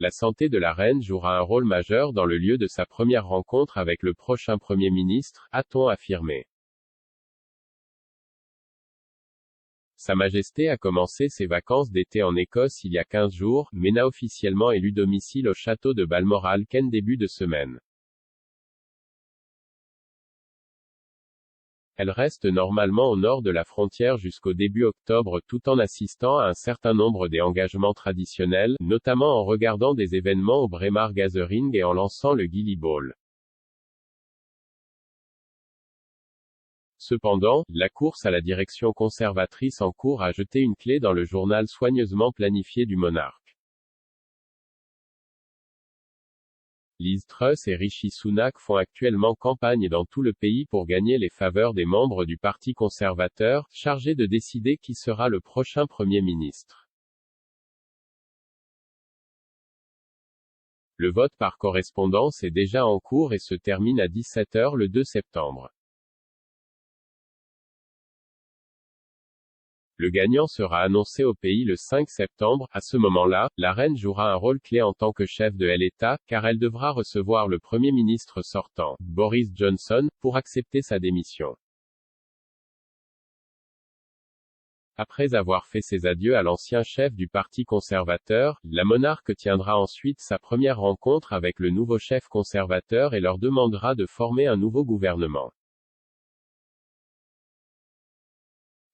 la santé de la reine jouera un rôle majeur dans le lieu de sa première rencontre avec le prochain Premier ministre, a-t-on affirmé. Sa Majesté a commencé ses vacances d'été en Écosse il y a 15 jours, mais n'a officiellement élu domicile au château de Balmoral qu'en début de semaine. Elle reste normalement au nord de la frontière jusqu'au début octobre tout en assistant à un certain nombre des engagements traditionnels, notamment en regardant des événements au Braemar Gathering et en lançant le Gilly Ball. Cependant, la course à la direction conservatrice en cours a jeté une clé dans le journal soigneusement planifié du monarque. Liz Truss et Rishi Sunak font actuellement campagne dans tout le pays pour gagner les faveurs des membres du Parti conservateur, chargés de décider qui sera le prochain Premier ministre. Le vote par correspondance est déjà en cours et se termine à 17 h le 2 septembre. Le gagnant sera annoncé au pays le 5 septembre. À ce moment-là, la reine jouera un rôle clé en tant que chef de l'État, car elle devra recevoir le Premier ministre sortant, Boris Johnson, pour accepter sa démission. Après avoir fait ses adieux à l'ancien chef du Parti conservateur, la monarque tiendra ensuite sa première rencontre avec le nouveau chef conservateur et leur demandera de former un nouveau gouvernement.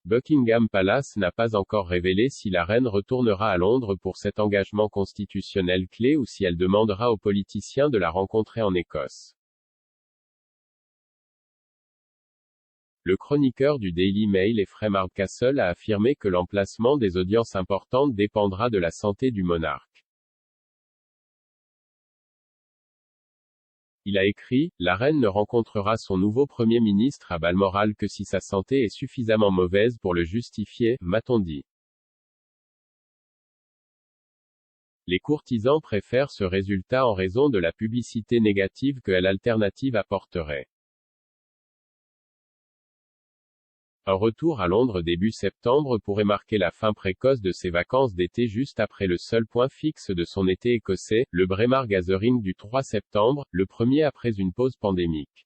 Buckingham Palace n'a pas encore révélé si la reine retournera à Londres pour cet engagement constitutionnel clé ou si elle demandera aux politiciens de la rencontrer en Écosse. Le chroniqueur du Daily Mail Ephraim Hardcastle a affirmé que l'emplacement des audiences importantes dépendra de la santé du monarque. Il a écrit, la reine ne rencontrera son nouveau Premier ministre à Balmoral que si sa santé est suffisamment mauvaise pour le justifier, m'a-t-on dit. Les courtisans préfèrent ce résultat en raison de la publicité négative que l'alternative apporterait. Un retour à Londres début septembre pourrait marquer la fin précoce de ses vacances d'été juste après le seul point fixe de son été écossais, le Braemar Gathering du 3 septembre, le premier après une pause pandémique.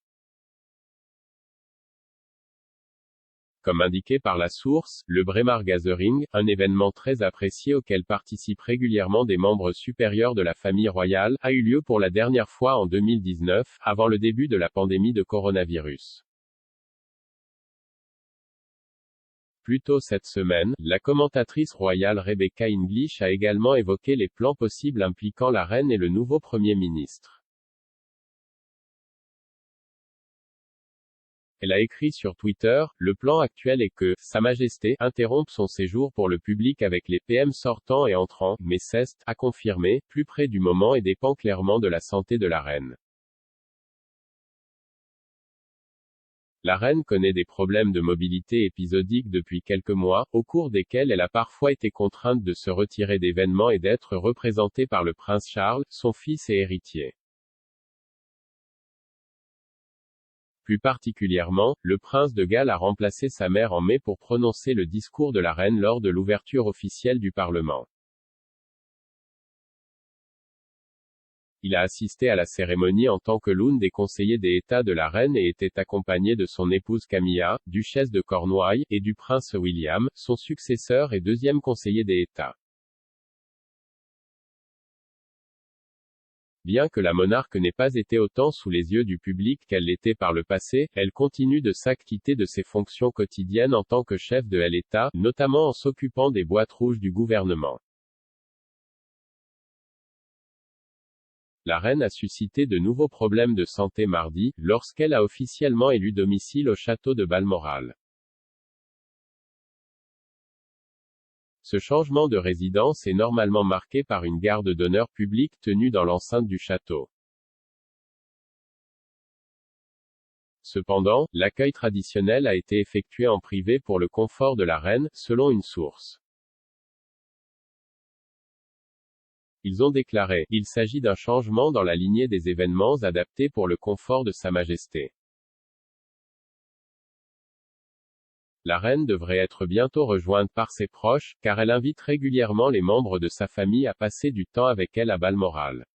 Comme indiqué par la source, le Braemar Gathering, un événement très apprécié auquel participent régulièrement des membres supérieurs de la famille royale, a eu lieu pour la dernière fois en 2019, avant le début de la pandémie de coronavirus. Plus tôt cette semaine, la commentatrice royale Rebecca English a également évoqué les plans possibles impliquant la reine et le nouveau Premier ministre. Elle a écrit sur Twitter, le plan actuel est que, Sa Majesté, interrompe son séjour pour le public avec les PM sortants et entrants, mais ceste, à confirmer, plus près du moment et dépend clairement de la santé de la reine. La reine connaît des problèmes de mobilité épisodiques depuis quelques mois, au cours desquels elle a parfois été contrainte de se retirer d'événements et d'être représentée par le prince Charles, son fils et héritier. Plus particulièrement, le prince de Galles a remplacé sa mère en mai pour prononcer le discours de la reine lors de l'ouverture officielle du Parlement. Il a assisté à la cérémonie en tant que l'une des conseillers des États de la reine et était accompagné de son épouse Camilla, duchesse de Cornouailles, et du prince William, son successeur et deuxième conseiller des États. Bien que la monarque n'ait pas été autant sous les yeux du public qu'elle l'était par le passé, elle continue de s'acquitter de ses fonctions quotidiennes en tant que chef de l'État, notamment en s'occupant des boîtes rouges du gouvernement. La reine a suscité de nouveaux problèmes de santé mardi, lorsqu'elle a officiellement élu domicile au château de Balmoral. Ce changement de résidence est normalement marqué par une garde d'honneur publique tenue dans l'enceinte du château. Cependant, l'accueil traditionnel a été effectué en privé pour le confort de la reine, selon une source. Ils ont déclaré, il s'agit d'un changement dans la lignée des événements adaptés pour le confort de Sa Majesté. La reine devrait être bientôt rejointe par ses proches, car elle invite régulièrement les membres de sa famille à passer du temps avec elle à Balmoral.